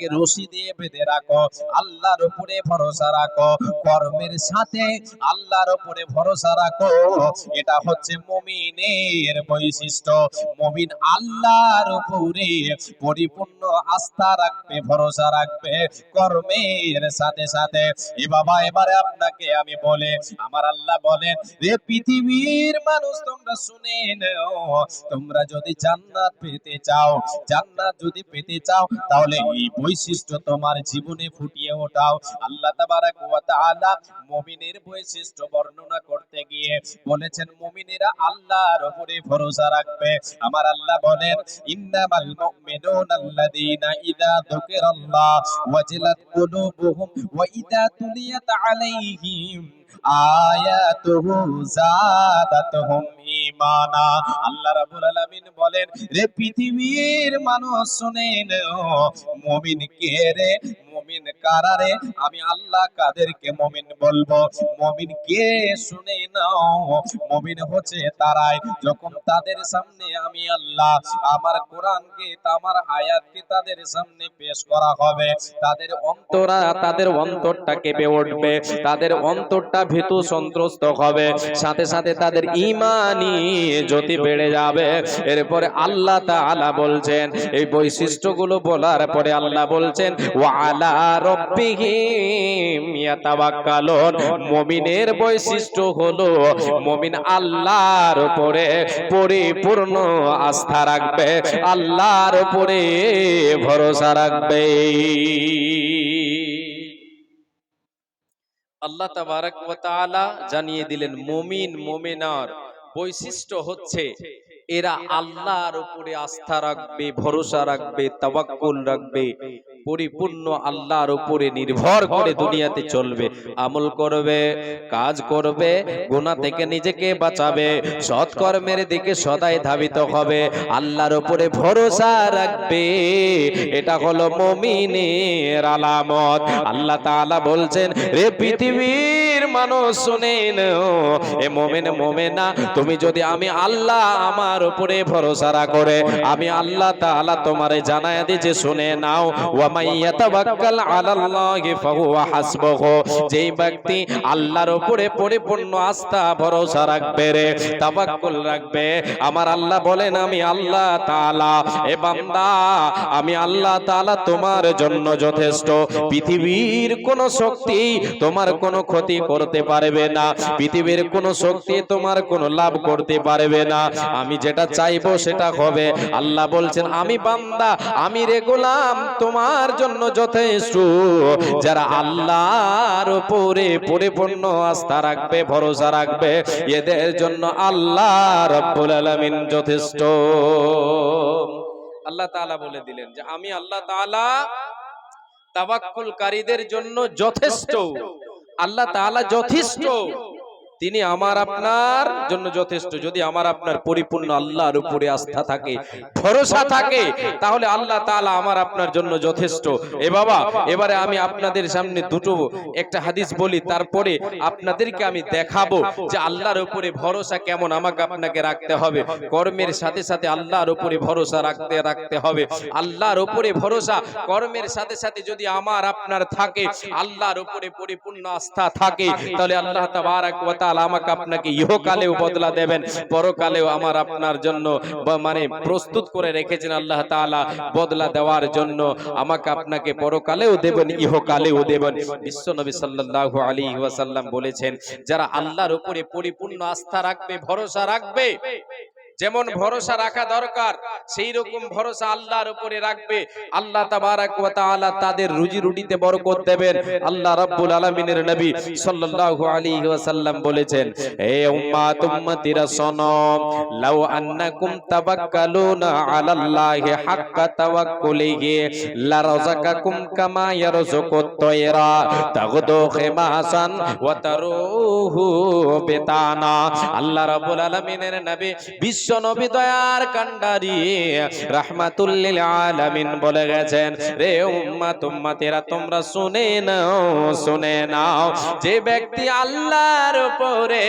গলাটাকে রশি দিয়ে বেঁধে রাখো, আল্লাহর উপরে ভরসা রাখো, কর্মের সাথে আল্লাহর উপরে ভরসা রাখো। এটা হচ্ছে মুমিনের বৈশিষ্ট্য। মুমিন আল্লাহর উপরে পরিপূর্ণ আস্থা রাখবে, ভরসা রাখবে কর্মের সাথে সাথে। এ বাবা, এবারে আপনাকে আমি বলে, আমার আল্লাহ বলেন, রে পৃথিবীর মানুষ তোমরা শুনে নাও, তোমরা যদি জান্নাত পেতে চাও, জান্নাত যদি পেতে চাও, তাহলে এই বৈশিষ্ট্য তোমার জীবনে ফুটিয়ে ওঠাও। আল্লাহ তাবারাক ওয়া তাআলা মুমিনের বৈশিষ্ট্য বর্ণনা করতে গিয়ে বলেছেন, মুমিনেরা আল্লাহর উপরে ভরসা রাখবে। আমার আল্লাহ বলেন, ইন্নামাল মুমিনুনা আল্লাযীনা ইযা যুকিরাল্লাহ ওয়াজিলাত কুলুবুহুম ওয়া ইযা তুলিয়াত আলাইহিম আয়াতুহু যাদাতুহুম ঈমানা। আল্লাহ রাব্বুল আলামিন বলেন, রে পৃথিবীর মানুষ শুনে নাও, মুমিন কে রে, মুমিন কারা রে, আমি আল্লাহ কাদেরকে মুমিন বলবো, মুমিন কে শুনে নাও। মুমিন হচ্ছে তারাই যখন তাদের সামনে আমি আল্লাহ আমার কোরআনকে, আমার আয়াতকে তাদের সামনে পেশ করা হবে, তাদের অন্তরটা কেঁপে উঠবে, তাদের অন্তরটা ভীতু সন্ত্রস্ত হবে, সাথে সাথে তাদের ঈমানি জ্যোতি বেড়ে যাবে। এরপরে আল্লাহ তাআলা বলছেন, এই বৈশিষ্ট্যগুলো বলার পরে আল্লাহ বলছেন, ওয়া আলা রাব্বিহিম ইয়াতাওয়াক্কালুন। মুমিনের বৈশিষ্ট্য হলো মুমিন আল্লাহর উপরে পরিপূর্ণ আস্থা রাখবে, আল্লাহর উপরে ভরসা রাখবে। আল্লাহ তাবারাক ওয়া তাআলা জানিয়ে দিলেন, মুমিন মুমিনার বৈশিষ্ট্য হচ্ছে এরা আল্লাহর উপরে আস্থা রাখবে, ভরসা রাখবে, তাওয়াক্কুল রাখবে, পরিপূর্ণ আল্লাহর উপরে নির্ভর করে দুনিয়াতে চলবে, আমল করবে, কাজ করবে, গুনাহ থেকে নিজেকে বাঁচাবে, সৎকর্মের দিকে সদাই ধাবিত হবে, আল্লাহর উপরে ভরসা রাখবে। এটা হলো মুমিনের আলামত। আল্লাহ তাআলা বলছেন, রে পৃথিবীর মানুষ শুনে নাও, এ মুমিন মুমিনা, তুমি যদি আমি আল্লাহ আমার উপরে ভরসা রাখো, আমি আল্লাহ তাআলা তোমারে জানায়া দিয়েছি, শুনে নাও, ওয়া মাইয়াতাওয়াক্কাল আলাল্লাহি ফাহুয়া হাসবুহু। যেই ব্যক্তি আল্লাহর উপরে পরিপূর্ণ আস্থা ভরসা রাখবে রে, তাওয়াক্কুল রাখবে, আমার আল্লাহ বলেন, আমি আল্লাহ তাআলা, এ বান্দা, আমি আল্লাহ তাআলা তোমার জন্য যথেষ্ট। পৃথিবীর কোন শক্তি তোমার কোনো ক্ষতি করতে পারবে না, পৃথিবীর কোন শক্তি তোমার কোনো লাভ করতে পারবে না। আমি যেটা চাইবো সেটা হবে। আল্লাহ বলছেন, আমি বান্দা, আমি রে গোলাম, তোমার জন্য যথেষ্ট। যারা আল্লাহর উপরে পরিপূর্ণ আস্থা রাখবে, ভরসা রাখবে, এদের জন্য আল্লাহ রাব্বুল আলামিন যথেষ্ট। আল্লাহ তাআলা বলে দিলেন যে আমি আল্লাহ তাআলা তাওয়াক্কুলকারীদের জন্য যথেষ্ট। আল্লাহ তাআলা যথেষ্ট, তিনি আমার আপনার জন্য যথেষ্ট। যদি আমার আপনার পরিপূর্ণ আল্লাহর উপরে আস্থা থাকে, ভরসা থাকে, তাহলে আল্লাহ তাআলা আমার আপনার জন্য যথেষ্ট। এ বাবা, এবারে আমি আপনাদের সামনে একটা হাদিস বলি, তারপরে আপনাদেরকে আমি দেখাবো যে আল্লাহর উপরে ভরসা কেমন আমাকে আপনাকে রাখতে হবে। কর্মের সাথে সাথে আল্লাহর উপরে ভরসা রাখতে হবে। আল্লাহর উপরে ভরসা কর্মের সাথে সাথে যদি আমার আপনার থাকে, আল্লাহর উপরে পরিপূর্ণ আস্থা থাকে, তাহলে আল্লাহ তাবারাক ওয়া তাআলা আমাকে আপনাকে ইহকালেও বদলা দেবেন, পরকালেও আমার আপনার জন্য মানে প্রস্তুত করে রেখেছেন আল্লাহ তাআলা বদলা দেওয়ার জন্য। আমাকে আপনাকে পরকালেও দেবেন, ইহকালেও দেবেন। বিশ্বনবী সাল্লাল্লাহু আলাইহি ওয়াসাল্লাম বলেছেন, যারা আল্লাহর উপরে পরিপূর্ণ আস্থা রাখবে, ভরসা রাখবে, যেমন ভরসা রাখা দরকার সেই রকম ভরসা আল্লাহর উপরে রাখবে, আল্লাহ তাবারাক ওয়া তাআলা তাদের রুজি রুটিতে বরকত দেবেন। আল্লাহ রাব্বুল আলামিনের নবী সাল্লাল্লাহু আলাইহি ওয়াসাল্লাম বলেছেন, হে উম্মাত উম্মতিরা শোনো, লাউ আন্নাকুম তাওয়াক্কালুনা আলাল্লাহি হাক্কা তাওয়াক্কুলিহি লা রাযাকাকুম কামা ইয়ারযুকুত তায়রা তাগদু খিমাসান ওয়া তারুহু বিতানা। আল্লাহ রাব্বুল আলামিনের নবী বিশ্ব নবী দয়ার কান্ডারি রাহমাতুল লিল আলামিন বলে গেছেন, রে উম্মত উম্মতেরা তোমরা শুনে নাও, যে ব্যক্তি আল্লাহর উপরে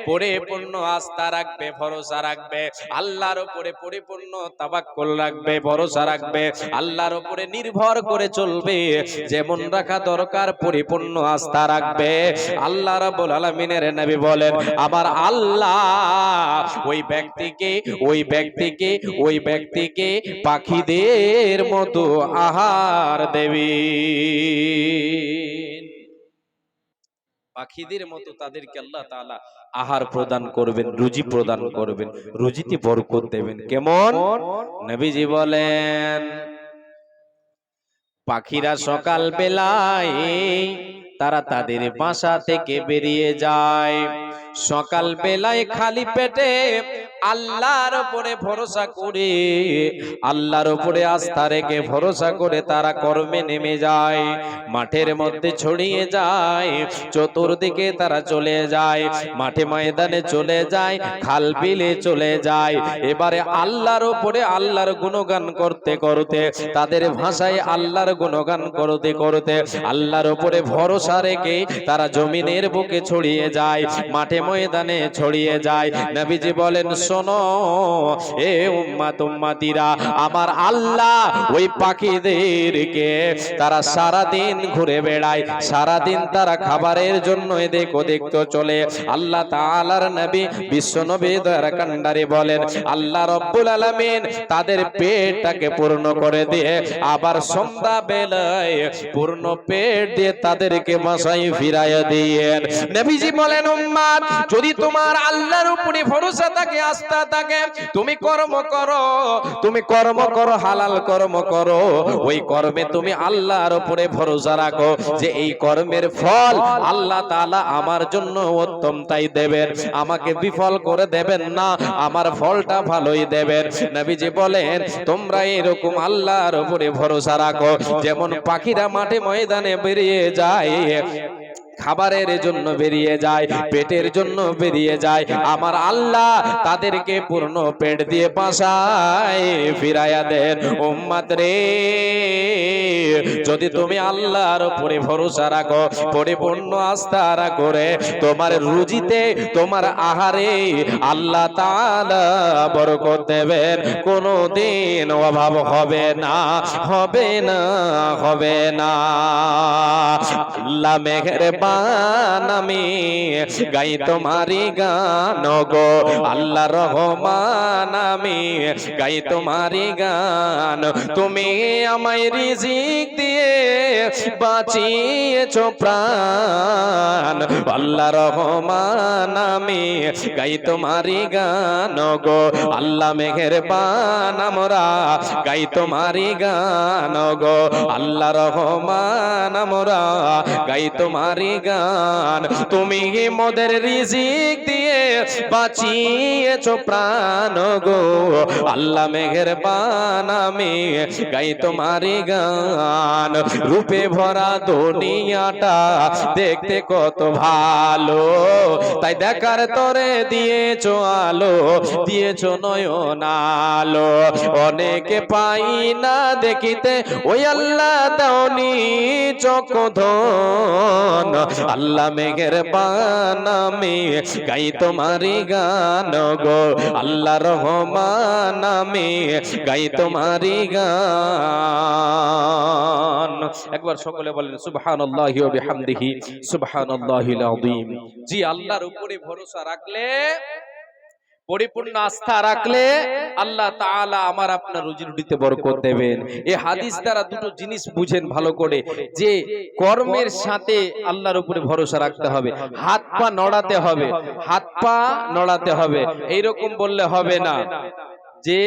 পরিপূর্ণ আস্থা রাখবে, ভরসা রাখবে, আল্লাহর উপরে পরিপূর্ণ তাওয়াক্কুল রাখবে, ভরসা রাখবে, আল্লাহর উপরে নির্ভর করে চলবে, যেমন রাখা দরকার পরিপূর্ণ আস্থা রাখবে, আল্লাহ রাব্বুল আলামিনের নবী বলেন আবার আল্লাহ ওই ব্যক্তিকে পাখিদের মতো আহার দেবে। পাখিদের মতো তাদেরকে আল্লাহ তাআলা আহার প্রদান করবেন, রুজি প্রদান করবেন, রুজিতে বরকত দেবেন। কেমন? নবীজি বলেন পাখিরা সকাল বেলায় তারা তাদের বাসা থেকে বেরিয়ে যায়, সকাল বেলায় খালি পেটে আল্লাহর উপরে ভরসা করে, আল্লাহর উপরে আস্থা রেখে ভরসা করে তারা কর্মে নেমে যায়, মাঠের মধ্যে ছড়িয়ে যায়, চতুর্দিকে তারা চলে যায়, মাঠে ময়দানে চলে যায়, খাল বিলে চলে যায়। এবারে আল্লাহর উপরে আল্লাহর গুণগান করতে করতে, তাদের ভাষায় আল্লাহর গুণগান করতে করতে, আল্লাহর উপরে ভরসা রেখে তারা জমিনের বুকে ছড়িয়ে যায়, মাঠে ময়দানে ছড়িয়ে যায়। নবীজি বলেন শোনো এ উম্মত উম্মতিরা, আমার আল্লাহ ওই পাখিদেরকে তারা সারা দিন ঘুরে বেড়ায়, সারা দিন তারা খাবারের জন্য এদিক ওদিক তো চলে। আল্লাহ তাআলার নবী বিশ্ব নবী দয়ার কান্ডারি বলেন আল্লাহ রব্বুল আলামিন তাদের পেটটাকে পূর্ণ করে দিয়ে আবার সন্ধ্যা বেলায় পূর্ণ পেট দিয়ে তাদেরকে বাসায় ফিরাইয়া দিয়েন। নবীজি বলেন উম্মত, যদি তোমার আল্লাহর উপরে ভরসা থাকে, আস্থা থাকে, তুমি কর্ম করো, হালাল কর্ম করো, ওই কর্মে তুমি আল্লাহর উপরে ভরসা রাখো যে এই কর্মের ফল আল্লাহ তাআলা আমার জন্য উত্তম তাই দেবেন, আমাকে বিফল করে দেবেন না, আমার ফলটা ভালোই দেবেন। নবীজি বলেন তোমরা এরকম আল্লাহর উপরে ভরসা রাখো, যেমন পাখিরা মাঠে ময়দানে বেরিয়ে যায়, খাবারের জন্য বেরিয়ে যায়, পেটের জন্য বেরিয়ে যায়, আমার আল্লাহ তাদেরকে পূর্ণ পেট দিয়ে বাসায় ফিরাইয়া দেন। উম্মত রে, যদি তুমি আল্লাহর উপরে ভরসা রাখো, পরিপূর্ণ আস্থা করে, তোমার রুজিতে, তোমার আহারে আল্লাহ তাআলা বরকত দেবেন, কোনোদিন অভাব হবে না, হবে না, হবে না। আল্লাহ মেহেরবান, আমি গাই তোমারি গান গো, আল্লাহ রহমান, আমি গাই তোমারি গান, তুমি আমায় রিজিক দিয়ে বাঁচিয়েছো প্রাণ, আল্লাহ রহমান, আমি গাই তোমারি গান গো, আল্লাহ মেহেরবান, আমরা গাই তোমারি গান গো, আল্লাহ রহমান, আমরা গাই তোমারি গান, তুমি মোদের রিজিক দিয়ে বাঁচিয়েছো প্রাণ গো, আল্লাহ মেহেরবান, আমি গাই তোমারি গান, রূপে ভরা দুনিয়াটা দেখতে কত ভালো, তাই দেখার তরে দিয়েছো আলো, দিয়েছো নয়ন আলো, অনেকে পাই না দেখিতে, ওই আল্লাহ দাওনি চক্ষুধন, আল্লাহ মেহেরবান, আমি গাই তোমারি গান গো, আল্লাহ রহমান, আমি গাই তোমারি গান। একবার সকলে বলেন সুবহানাল্লাহি ওয়া বিহামদিহি সুবহানাল্লাহিল আযীম। জি, আল্লাহর উপরে ভরসা রাখলে, পরিপূর্ণ আস্থা রাখলে আল্লাহ তাআলা আমার আপনার রুজি রুটিতে বরকত দেবেন। এই হাদিস দ্বারা দুটো জিনিস বুঝেন ভালো করে, যে কর্মের সাথে আল্লাহর উপরে ভরসা রাখতে হবে, হাত পা নড়াতে হবে, হাত পা নড়াতে হবে। এইরকম বললে হবে না যে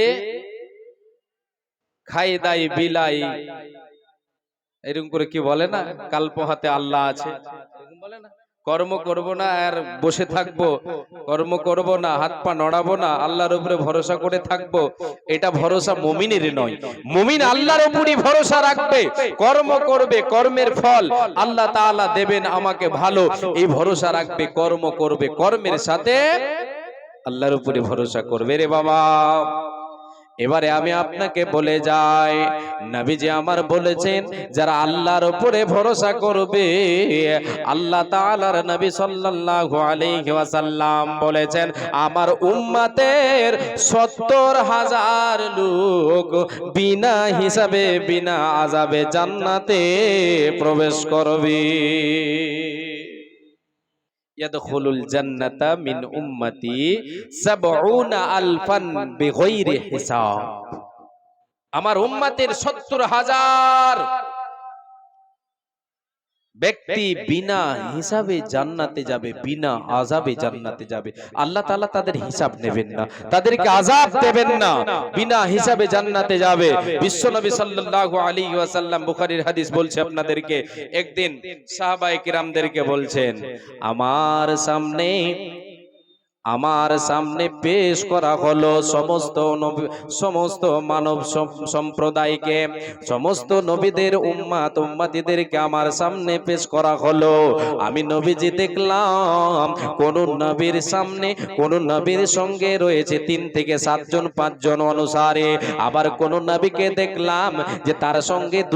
খাই দাই বিলাই, এরকম করে কি বলে না, কাল্প হাতে আল্লাহ আছে, এরকম বলে না, কর্ম করব না আর বসে থাকবো, কর্ম করব না, হাত পা নড়াবো না, আল্লাহর উপরে ভরসা করে থাকবো, এটা ভরসা মুমিনের নয়। মুমিন আল্লাহর উপরই ভরসা রাখবে, কর্ম করবে, কর্মের ফল আল্লাহ তাআলা দেবেন আমাকে ভালো, এই ভরসা রাখবে, কর্ম করবে, কর্মের সাথে আল্লাহর উপরে ভরসা করবে রে বাবা। এবারে আমি আপনাকে বলে যাই, নবীজি আমার বলেছেন যারা আল্লাহর উপরে ভরসা করবে, আল্লাহ তাআলার নবী সাল্লাল্লাহু আলাইহি ওয়াসাল্লাম বলেছেন আমার উম্মতের ৭০,০০০ লোক বিনা হিসাবে বিনা আযাবে জান্নাতে প্রবেশ করবে। ইয়াদখুলুল জান্নাতা মিন উম্মতি ৭০ আলফান বিগাইরি হিসাব। আমার উম্মতের ৭০,০০০ ব্যক্তি বিনা হিসাবে জান্নাতে যাবে, বিনা আযাবে জান্নাতে যাবে। আল্লাহ তাআলা তাদের হিসাব নেবেন না, তাদেরকে আযাব দেবেন না, বিনা হিসাবে জান্নাতে যাবে। বিশ্বনবী সাল্লাল্লাহু আলাইহি ওয়াসাল্লাম বুখারীর হাদিস বলছে আপনাদেরকে, একদিন সাহাবায়ে কিরামদেরকে বলছেন আমার সামনে পেশ করা হলো সমস্ত মানব সম্প্রদায়কে, সমস্ত নবীদের উম্মতিদেরকে আমার সামনে পেশ করা হলো। আমি নবীজি দেখলাম কোন নবীর সামনে কোন নবীর সঙ্গে রয়েছে 3 থেকে 7 জন 5 জন অনুসারে, আবার কোন নবীকে দেখলাম যে তার সঙ্গে